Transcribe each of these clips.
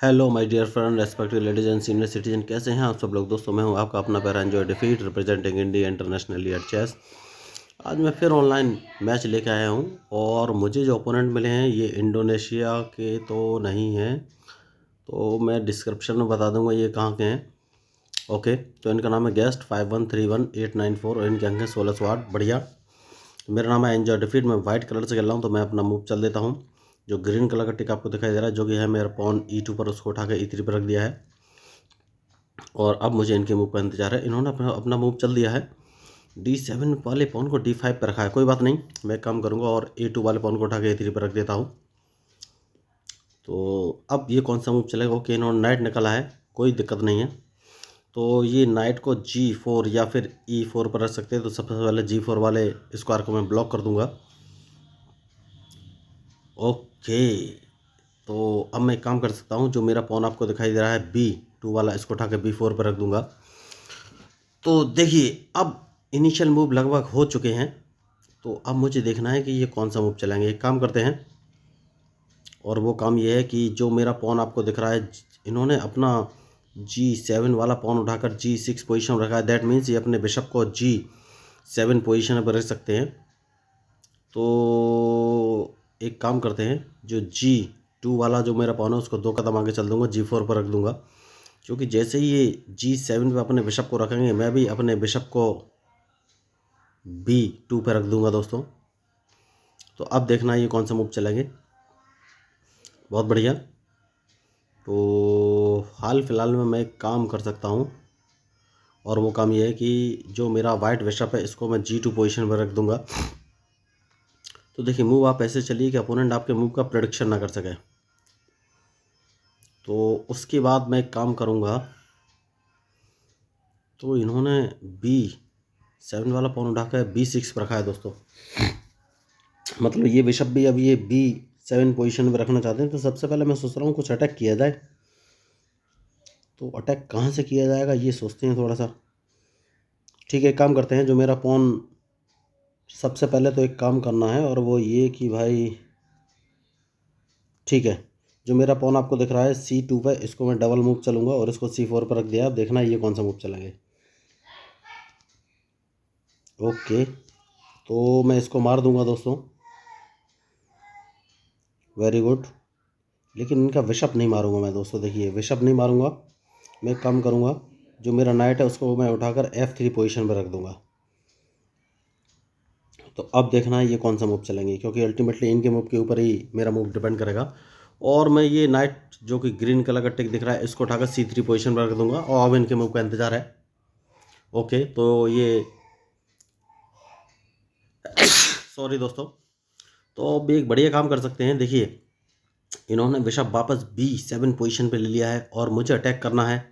Hello my dear friend, respected ladies and senior citizen, कैसे हैं आप सब लोग। दोस्तों मैं हूं आपका अपना प्यारा एंजॉय डिफीट representing India internationally at chess. आज मैं फिर ऑनलाइन मैच लेके आया हूं और मुझे जो ओपोनेंट मिले हैं ये इंडोनेशिया के तो नहीं हैं, तो मैं डिस्क्रिप्शन में बता दूंगा ये कहाँ के हैं। ओके, तो इनका नाम है गेस्ट 5131-894 और इनके अंक हैं 1608। बढ़िया। मेरा नाम है एंजॉय डिफीट। मैं वाइट कलर से खेल रहा हूँ, तो मैं अपना मूव चल देता हूँ। जो ग्रीन कलर का टिक आपको दिखाई दे रहा है, जो कि है मेरा पॉन E2 पर, उसको उठा के E3 पर रख दिया है। और अब मुझे इनके मूव का इंतजार है। इन्होंने अपना मूव चल दिया है। D7 वाले पॉन को D5 पर रखा है। कोई बात नहीं, मैं काम करूँगा और A2 वाले पॉन को उठा के A3 पर रख देता हूँ। तो अब ये कौन सा मूव चलेगा। ओके, इन्होंने नाइट निकाला है, कोई दिक्कत नहीं है। तो ये नाइट को G4 या फिर E4 पर रख सकते हैं। तो सबसे पहले G4 वाले स्क्वायर को मैं ब्लॉक कर दूंगा। ओके, तो अब मैं एक काम कर सकता हूँ। जो मेरा पॉन आपको दिखाई दे रहा है B2 वाला, इसको उठा के B4 पर रख दूंगा। तो देखिए, अब इनिशियल मूव लगभग हो चुके हैं। तो अब मुझे देखना है कि ये कौन सा मूव चलाएंगे। एक काम करते हैं, और वो काम ये है कि जो मेरा पॉन आपको दिख रहा है, इन्होंने अपना G7 वाला पॉन उठाकर G6 पोजीशन में रखा है। दैट मीन्स ये अपने बिशप को G7 पोजीशन पर रख सकते हैं। तो एक काम करते हैं, जो G2 वाला जो मेरा पॉन है उसको 2 कदम आगे चल दूंगा, G4 पर रख दूंगा। क्योंकि जैसे ही ये G7 पे अपने बिशप को रखेंगे, मैं भी अपने बिशप को B2 पे रख दूंगा दोस्तों। तो अब देखना ये कौन सा मूव चलेंगे। बहुत बढ़िया। तो हाल फिलहाल में मैं एक काम कर सकता हूँ, और वो काम ये है कि जो मेरा वाइट बिशप है इसको मैं G2 पोजीशन पर रख दूंगा। तो देखिए, मूव आप ऐसे चलिए कि अपोनेंट आपके मूव का प्रेडिक्शन ना कर सके। तो उसके बाद मैं एक काम करूँगा। तो इन्होंने B7 वाला पॉन उठाकर B6 पर रखा है दोस्तों। मतलब ये बिशप भी अब ये B7 पोजीशन में रखना चाहते हैं। तो सबसे पहले मैं सोच रहा हूँ कुछ अटैक किया जाए। तो अटैक कहाँ से किया जाएगा ये सोचते हैं थोड़ा सा। ठीक है, एक काम करते हैं। जो मेरा पॉन, सबसे पहले तो एक काम करना है, और वो ये कि भाई, ठीक है, जो मेरा पॉन आपको दिख रहा है C2 पे, इसको मैं डबल मूव चलूँगा और इसको C4 पर रख दिया। अब देखना ये कौन सा मूव चलेंगे। ओके, तो मैं इसको मार दूंगा दोस्तों। Very good. लेकिन इनका बिशप नहीं मारूंगा मैं दोस्तों। देखिए, बिशप नहीं मारूंगा। मैं एक काम करूंगा, जो मेरा नाइट है उसको मैं उठाकर F3 पोजीशन पर रख दूंगा। तो अब देखना है ये कौन सा मूव चलेंगे, क्योंकि अल्टीमेटली इनके मूव के ऊपर ही मेरा मूव डिपेंड करेगा। और मैं ये नाइट जो कि ग्रीन कलर का टिक दिख रहा है, इसको उठाकर C3 पोजीशन पर रख दूंगा, और अब इनके मूव का इंतजार है। ओके, तो ये सॉरी दोस्तों। तो अब एक बढ़िया काम कर सकते हैं। देखिए, इन्होंने बिशप वापस B7 पोजीशन पे ले लिया है और मुझे अटैक करना है।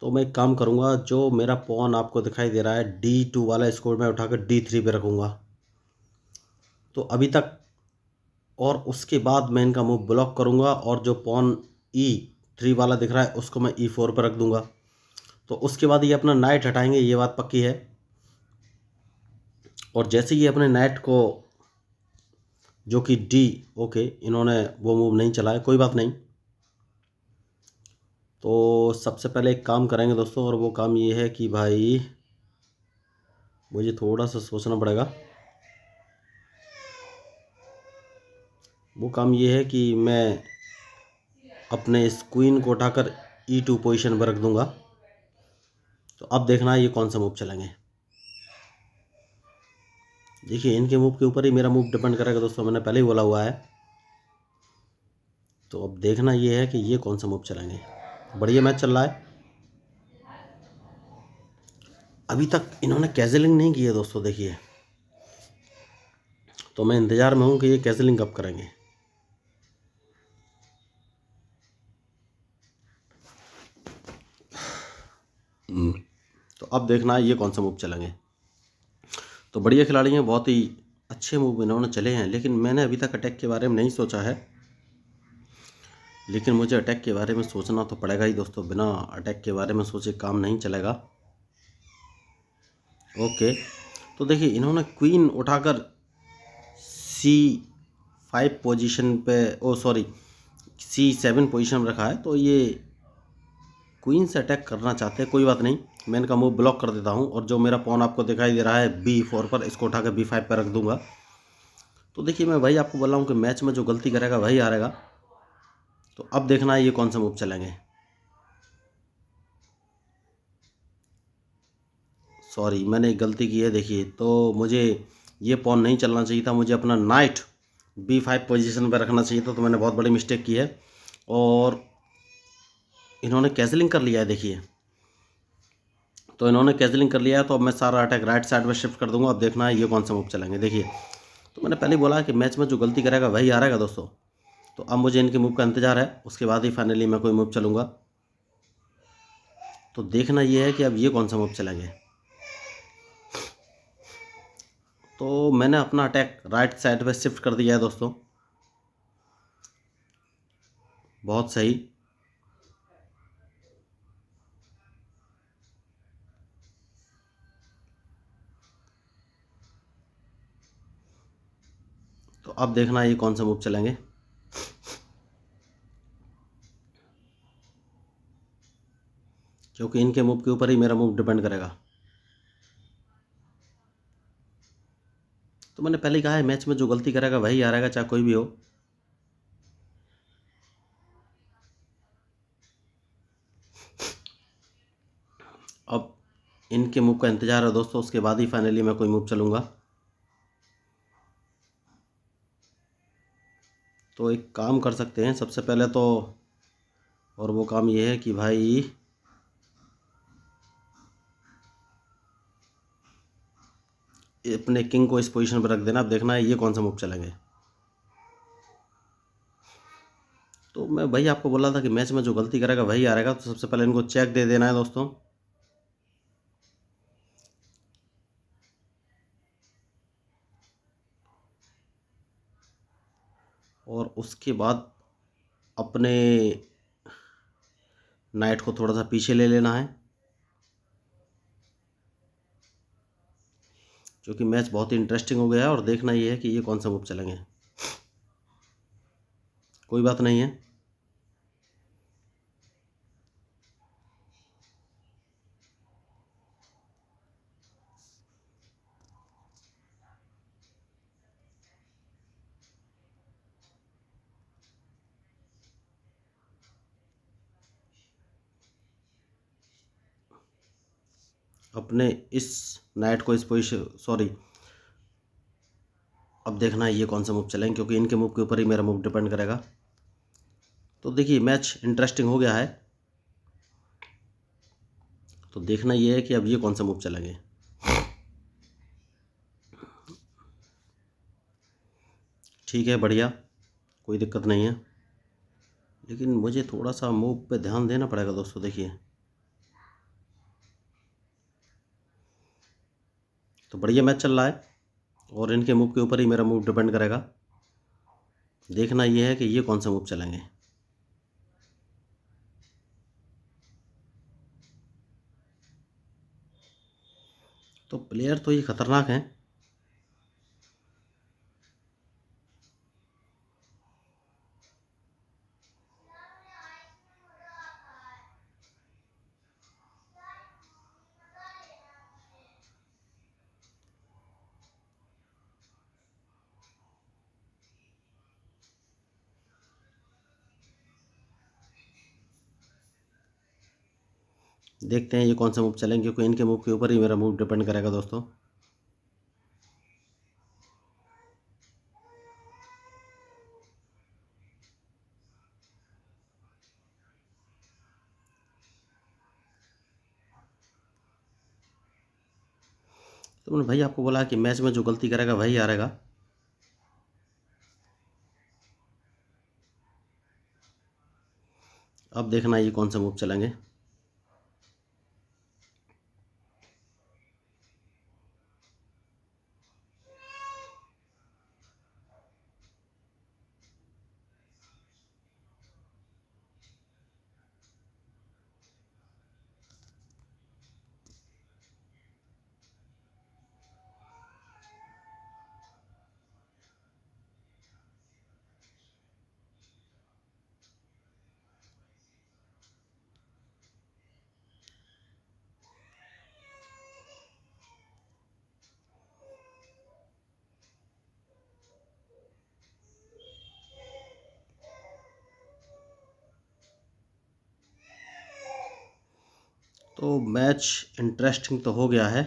तो मैं एक काम करूंगा, जो मेरा पॉन आपको दिखाई दे रहा है D2 वाला, इसको मैं उठाकर D3 पे रखूंगा। तो अभी तक, और उसके बाद मैं इनका मूव ब्लॉक करूंगा, और जो पॉन E3 वाला दिख रहा है उसको मैं E4 पर रख दूंगा। तो उसके बाद ये अपना नाइट हटाएंगे, ये बात पक्की है। और जैसे ये अपने नाइट को, जो कि ओके, इन्होंने वो मूव नहीं चलाया, कोई बात नहीं। तो सबसे पहले एक काम करेंगे दोस्तों, और वो काम ये है कि भाई मुझे थोड़ा सा सोचना पड़ेगा। वो काम ये है कि मैं अपने इस क्वीन को उठाकर E2 पोजीशन पर रख दूंगा। तो अब देखना है ये कौन सा मूव चलेंगे। देखिए, इनके मूव के ऊपर ही मेरा मूव डिपेंड करेगा दोस्तों, मैंने पहले ही बोला हुआ है। तो अब देखना ये है कि ये कौन सा मूव चलेंगे। बढ़िया मैच चल रहा है। अभी तक इन्होंने कैजलिंग नहीं की है दोस्तों, देखिए। तो मैं इंतज़ार में हूँ कि ये कैजलिंग कब करेंगे। तो अब देखना है ये कौन सा मूव चलेंगे। तो बढ़िया खिलाड़ी हैं, बहुत ही अच्छे मूव इन्होंने चले हैं। लेकिन मैंने अभी तक अटैक के बारे में नहीं सोचा है। लेकिन मुझे अटैक के बारे में सोचना तो पड़ेगा ही दोस्तों, बिना अटैक के बारे में सोचे काम नहीं चलेगा। ओके, तो देखिए, इन्होंने क्वीन उठाकर C5 पोजीशन पे, ओ सॉरी, C7 पोजीशन में रखा है, तो ये क्वीन से अटैक करना चाहते हैं। कोई बात नहीं, मैं इनका मूव ब्लॉक कर देता हूँ और जो मेरा पॉन आपको दिखाई दे रहा है B4 पर, इसको उठा कर B5 पर रख दूंगा। तो देखिए मैं भाई आपको बोला हूँ कि मैच में जो गलती करेगा वही हारेगा। तो अब देखना है ये कौन सा मूव चलेंगे। सॉरी, मैंने एक गलती की है। देखिए, तो मुझे ये पॉन नहीं चलना चाहिए था, मुझे अपना नाइट B5 पोजीशन पर रखना चाहिए था। तो मैंने बहुत बड़ी मिस्टेक की है और इन्होंने कैंसिलिंग कर लिया है। देखिए, तो इन्होंने कैंसिलिंग कर लिया है, तो अब मैं सारा अटैक राइट साइड में शिफ्ट कर दूंगा। अब देखना है ये कौन सा मूव चलेंगे। देखिए, तो मैंने पहले ही बोला कि मैच में जो गलती करेगा वही हारेगा दोस्तों। तो अब मुझे इनके मूव का इंतजार है, उसके बाद ही फाइनली मैं कोई मूव चलूँगा। तो देखना ये है कि अब ये कौन सा मूव चलेंगे। तो मैंने अपना अटैक राइट साइड पे शिफ्ट कर दिया है दोस्तों। बहुत सही। तो अब देखना ये कौन सा मूव चलेंगे। क्योंकि इनके मूव के ऊपर ही मेरा मूव डिपेंड करेगा। तो मैंने पहले ही कहा है मैच में जो गलती करेगा वही हारेगा, चाहे कोई भी हो। अब इनके मूव का इंतजार है दोस्तों, उसके बाद ही फाइनली मैं कोई मूव चलूँगा। तो एक काम कर सकते हैं सबसे पहले तो, और वो काम ये है कि भाई अपने किंग को इस पोजीशन पर रख देना। अब देखना है ये कौन सा मूव चलेंगे। तो मैं भाई आपको बोला था कि मैच में जो गलती करेगा वही हारेगा। तो सबसे पहले इनको चेक दे देना है दोस्तों। और उसके बाद अपने नाइट को थोड़ा सा पीछे ले लेना है, क्योंकि मैच बहुत ही इंटरेस्टिंग हो गया है। और देखना ये है कि ये कौन सा मूव चलेंगे। कोई बात नहीं है। अपने इस नाइट को इस पोजीशन, सॉरी, अब देखना है ये कौन सा मूव चलेंगे, क्योंकि इनके मूव के ऊपर ही मेरा मूव डिपेंड करेगा। तो देखिए मैच इंटरेस्टिंग हो गया है। तो देखना ये है कि अब ये कौन सा मूव चलेंगे। ठीक है, बढ़िया, कोई दिक्कत नहीं है। लेकिन मुझे थोड़ा सा मूव पे ध्यान देना पड़ेगा दोस्तों। देखिए, तो बढ़िया मैच चल रहा है और इनके मूव के ऊपर ही मेरा मूव डिपेंड करेगा। देखना ये है कि ये कौन सा मूव चलेंगे। तो प्लेयर तो ये खतरनाक हैं। देखते हैं ये कौन सा मूव चलेंगे, क्योंकि इनके मूव के ऊपर ही मेरा मूव डिपेंड करेगा दोस्तों। तो मैंने भाई आपको बोला कि मैच में जो गलती करेगा वही हारेगा। अब देखना ये कौन सा मूव चलेंगे। तो मैच इंटरेस्टिंग तो हो गया है।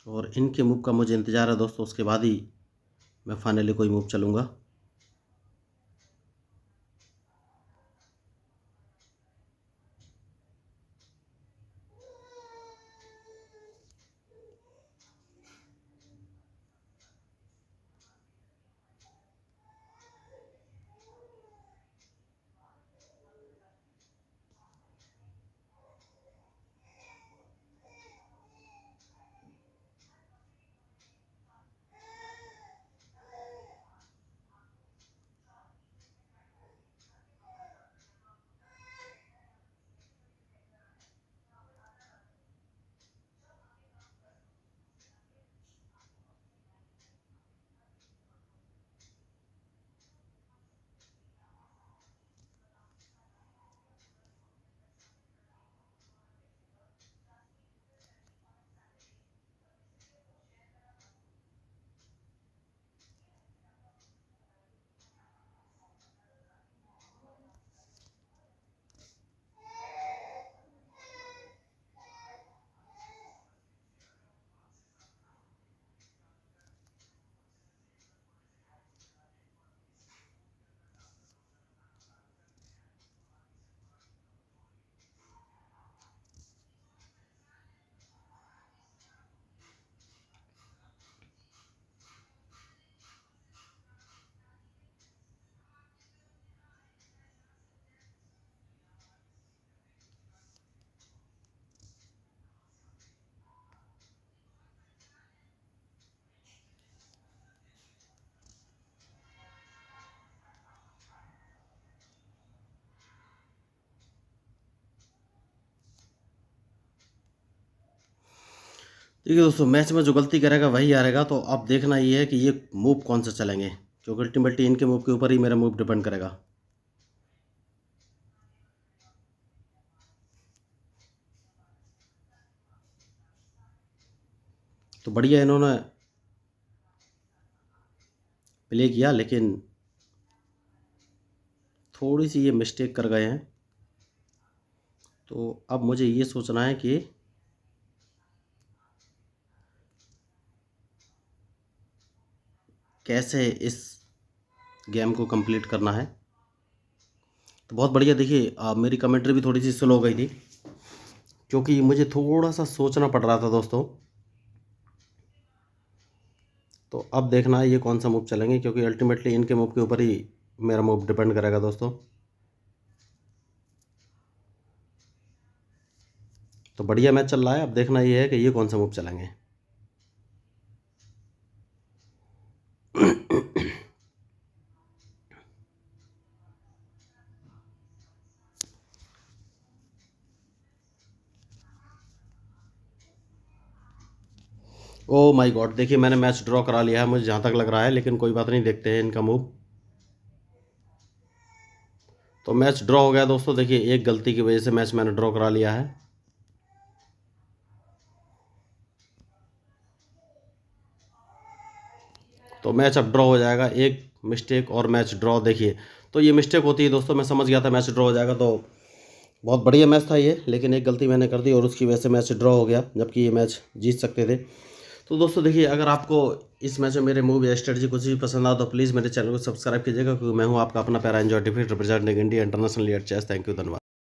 और इनके मूव का मुझे इंतज़ार है दोस्तों, उसके बाद ही मैं फाइनली कोई मूव चलूँगा। देखिए दोस्तों, मैच में जो गलती करेगा वही हारेगा। तो अब देखना ये है कि ये मूव कौन से चलेंगे, क्योंकि अल्टीमेटली इनके मूव के ऊपर ही मेरा मूव डिपेंड करेगा। तो बढ़िया इन्होंने प्ले किया, लेकिन थोड़ी सी ये मिस्टेक कर गए हैं। तो अब मुझे ये सोचना है कि कैसे इस गेम को कंप्लीट करना है। तो बहुत बढ़िया। देखिए मेरी कमेंट्री भी थोड़ी सी स्लो हो गई थी, क्योंकि मुझे थोड़ा सा सोचना पड़ रहा था दोस्तों। तो अब देखना है ये कौन सा मूव चलेंगे, क्योंकि अल्टीमेटली इनके मूव के ऊपर ही मेरा मूव डिपेंड करेगा दोस्तों। तो बढ़िया मैच चल रहा है। अब देखना ये है कि ये कौन सा मूव चलेंगे। ओ माय गॉड, देखिए मैंने मैच ड्रॉ करा लिया है मुझे जहाँ तक लग रहा है, लेकिन कोई बात नहीं, देखते हैं इनका मूव। तो मैच ड्रॉ हो गया दोस्तों। देखिए एक गलती की वजह से मैच मैंने ड्रॉ करा लिया है। तो मैच अब ड्रॉ हो जाएगा, एक मिस्टेक और मैच ड्रॉ। देखिए तो ये मिस्टेक होती है दोस्तों, मैं समझ गया था मैच ड्रॉ हो जाएगा। तो बहुत बढ़िया मैच था ये, लेकिन एक गलती मैंने कर दी और उसकी वजह से मैच ड्रॉ हो गया, जबकि ये मैच जीत सकते थे। तो दोस्तों देखिए, अगर आपको इस मैच में मेरे मूव या स्ट्रेटजी कुछ भी पसंद आ तो प्लीज़ मेरे चैनल को सब्सक्राइब कीजिएगा, क्योंकि मैं हूँ आपका अपना पैरा एंजॉय डिफीट representing India international at chess. Thank you, धन्यवाद।